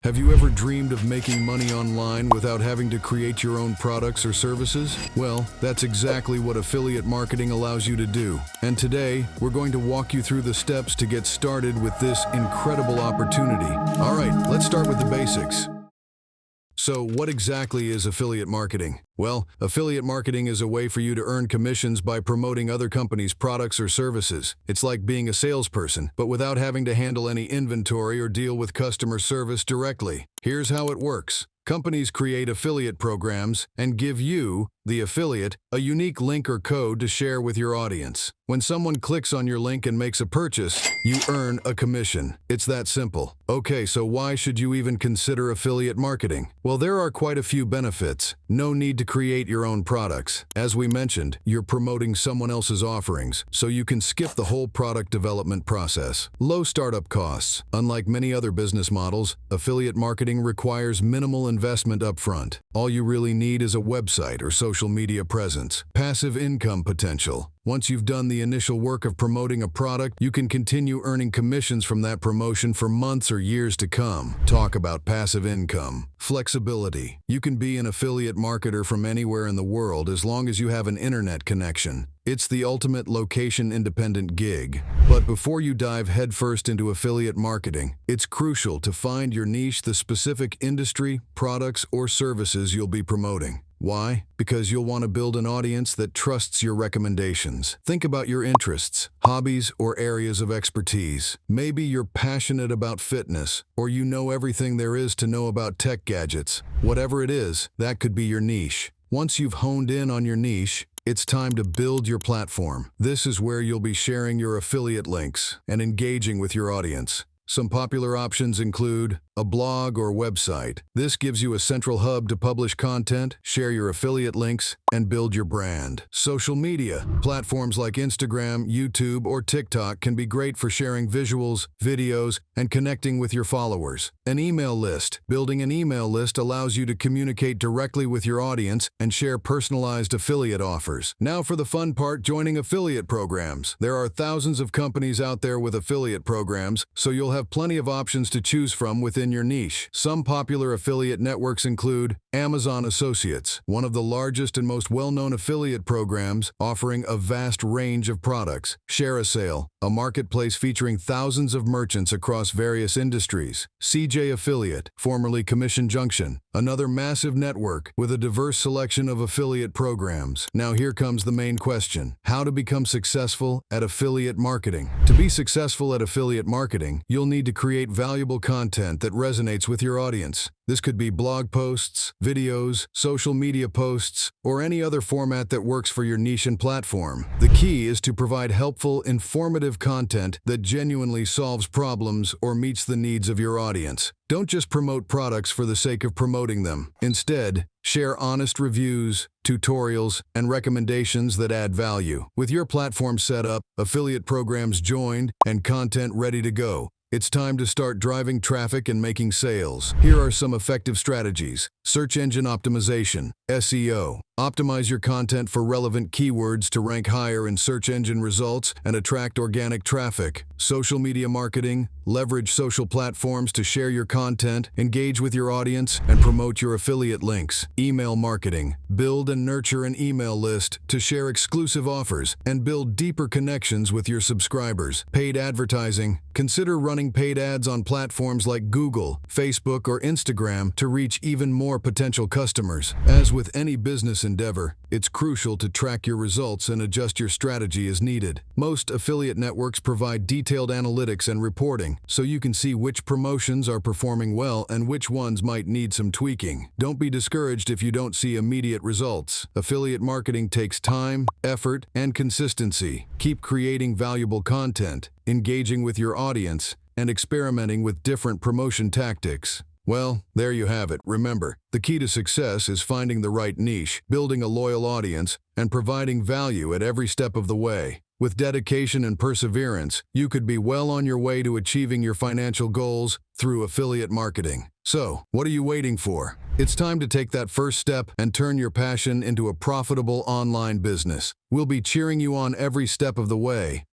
Have you ever dreamed of making money online without having to create your own products or services? Well, that's exactly what affiliate marketing allows you to do. And today, we're going to walk you through the steps to get started with this incredible opportunity. All right, let's start with the basics. So, what exactly is affiliate marketing? Well, affiliate marketing is a way for you to earn commissions by promoting other companies' products or services. It's like being a salesperson, but without having to handle any inventory or deal with customer service directly. Here's how it works. Companies create affiliate programs and give you, the affiliate, a unique link or code to share with your audience. When someone clicks on your link and makes a purchase, you earn a commission. It's that simple. Okay, so why should you even consider affiliate marketing? Well, there are quite a few benefits. No need to create your own products. As we mentioned, you're promoting someone else's offerings, so you can skip the whole product development process. Low startup costs. Unlike many other business models, affiliate marketing requires minimal investment upfront. All you really need is a website or social media presence. Passive income potential. Once you've done the initial work of promoting a product, you can continue earning commissions from that promotion for months or years to come. Talk about passive income. Flexibility. You can be an affiliate marketer from anywhere in the world as long as you have an internet connection. It's the ultimate location-independent gig. But before you dive headfirst into affiliate marketing, it's crucial to find your niche, the specific industry, products, or services you'll be promoting. Why? Because you'll want to build an audience that trusts your recommendations. Think about your interests, hobbies, or areas of expertise. Maybe you're passionate about fitness, or you know everything there is to know about tech gadgets. Whatever it is, that could be your niche. Once you've honed in on your niche, it's time to build your platform. This is where you'll be sharing your affiliate links and engaging with your audience. Some popular options include a blog or website. This gives you a central hub to publish content, share your affiliate links, and build your brand. Social media. Platforms like Instagram, YouTube, or TikTok can be great for sharing visuals, videos, and connecting with your followers. An email list. Building an email list allows you to communicate directly with your audience and share personalized affiliate offers. Now for the fun part, joining affiliate programs. There are thousands of companies out there with affiliate programs, so you'll have plenty of options to choose from within your niche. Some popular affiliate networks include Amazon Associates, one of the largest and most well-known affiliate programs offering a vast range of products. ShareASale, a marketplace featuring thousands of merchants across various industries. CJ Affiliate, formerly Commission Junction, another massive network with a diverse selection of affiliate programs. Now here comes the main question: how to become successful at affiliate marketing. To be successful at affiliate marketing, you'll need to create valuable content that resonates with your audience. This could be blog posts, videos, social media posts, or any other format that works for your niche and platform. The key is to provide helpful, informative content that genuinely solves problems or meets the needs of your audience. Don't just promote products for the sake of promoting them. Instead, share honest reviews, tutorials, and recommendations that add value. With your platform set up, affiliate programs joined, and content ready to go, it's time to start driving traffic and making sales. Here are some effective strategies. Search engine optimization, SEO. Optimize your content for relevant keywords to rank higher in search engine results and attract organic traffic. Social media marketing. Leverage social platforms to share your content, engage with your audience, and promote your affiliate links. Email marketing. Build and nurture an email list to share exclusive offers and build deeper connections with your subscribers. Paid advertising. Consider running paid ads on platforms like Google, Facebook, or Instagram to reach even more potential customers. As with any business endeavor, it's crucial to track your results and adjust your strategy as needed. Most affiliate networks provide detailed analytics and reporting, so you can see which promotions are performing well and which ones might need some tweaking. Don't be discouraged if you don't see immediate results. Affiliate marketing takes time, effort, and consistency. Keep creating valuable content, engaging with your audience, and experimenting with different promotion tactics. Well, there you have it. Remember, the key to success is finding the right niche, building a loyal audience, and providing value at every step of the way. With dedication and perseverance, you could be well on your way to achieving your financial goals through affiliate marketing. So, what are you waiting for? It's time to take that first step and turn your passion into a profitable online business. We'll be cheering you on every step of the way.